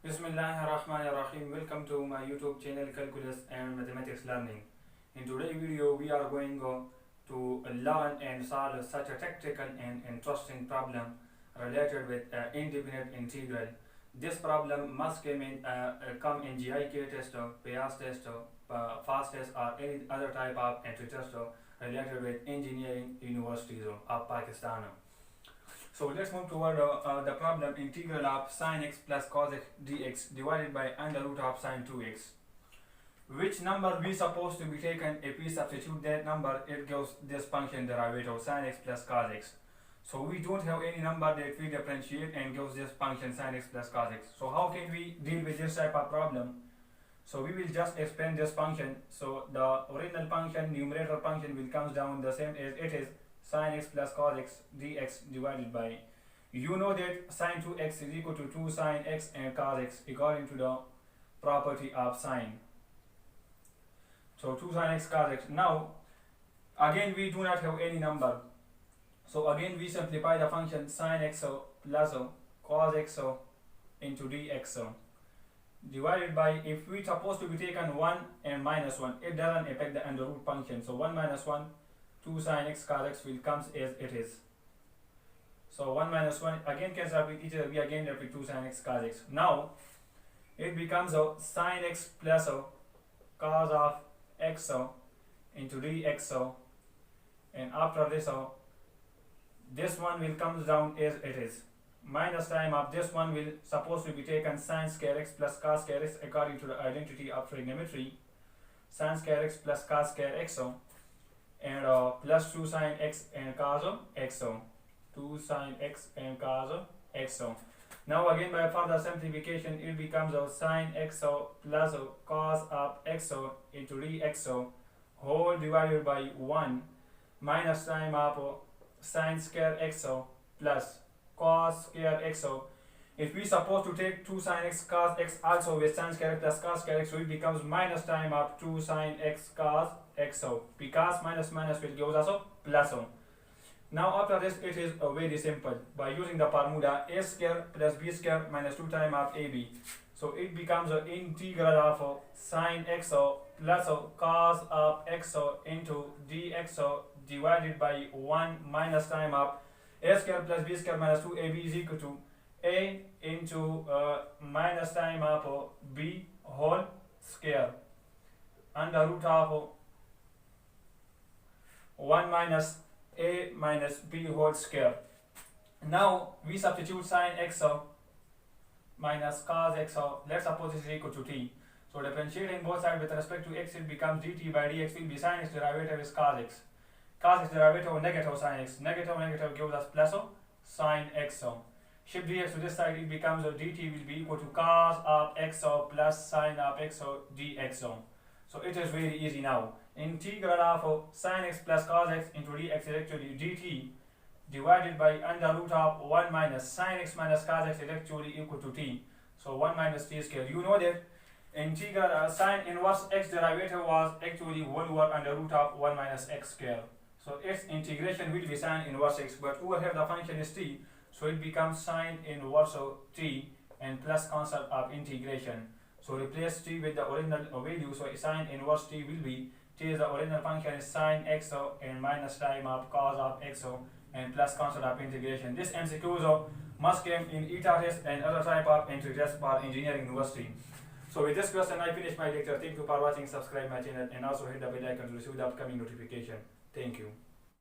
Bismillahirrahmanirrahim. Welcome to my YouTube channel Calculus and Mathematics Learning. In today's video, we are going to learn and solve such a technical and interesting problem related with indefinite integral. This problem must come in GIKI test, PIEAS test, FAST test, or any other type of entry test related with engineering universities of Pakistan. So let's move toward the problem integral of sin x plus cos x dx divided by under root of sin 2x. Which number we supposed to be taken? If we substitute that number, it gives this function derivative sin x plus cos x. So we don't have any number that we differentiate and gives this function sin x plus cos x. So how can we deal with this type of problem? So we will just expand this function. So the original function, numerator function, will comes down the same as it is, sin x plus cos x dx divided by, you know that sin 2x is equal to 2 sin x and cos x according to the property of sine. So 2 sin x cos x. Now again we do not have any number, so again we simplify the function sin x plus cos x into dx divided by, if we supposed to be taken 1 and minus 1, it doesn't affect the under root function. So 1 minus 1, 2 sin x cos x will comes as it is. So 1 minus 1 again cancel with each other, we again left with 2 sin x cos x. Now it becomes sin x plus cos of x into dx, and after this one will comes down as it is. Minus time of this one will supposed to be taken sin square x plus cos square x according to the identity of trigonometry, sin square x plus cos square x, and plus 2 sin x and cos x, 2 sin x and cos x. Now again by further simplification, it becomes sin x plus cos of x into dx whole divided by 1 minus time of sin square x plus cos square x. If we suppose to take 2 sin x cos x also with sin square x plus cos square x, so it becomes minus time of 2 sin x cos x, because minus minus will give us plus. Now after this it is very simple by using the formula a square plus b square minus 2 times of ab. So it becomes an integral of sin x plus cos of x into dx divided by 1 minus time of a square plus b square minus 2ab is equal to a into minus time of b whole square under root of 1 minus a minus b whole square. Now we substitute sin x minus cos x, let's suppose this is equal to t. So differentiating both sides with respect to x, it becomes dt by dx will be sin x derivative is cos x. Cos x derivative negative sin x. Negative negative gives us plus sin x. Shift dx to this side, it becomes dt will be equal to cos of x plus sin of x dx. So it is very easy now. Integral of sin x plus cos x into dx is actually dt divided by under root of 1 minus sin x minus cos x is actually equal to t. So 1 minus t square. You know that integral sin inverse x derivative was actually 1 over under root of 1 minus x square. So its integration will be sin inverse x, but over here the function is t, so it becomes sin inverse t and plus concept of integration. So replace t with the original value, so sin inverse t will be, t is the original function is sin x and minus time of cos of x and plus concept of integration. This MCQ must come in ETEA test and other type of entry test for engineering university. So with this question I finish my lecture. Thank you for watching. Subscribe my channel and also hit the bell icon to receive the upcoming notification. Thank you.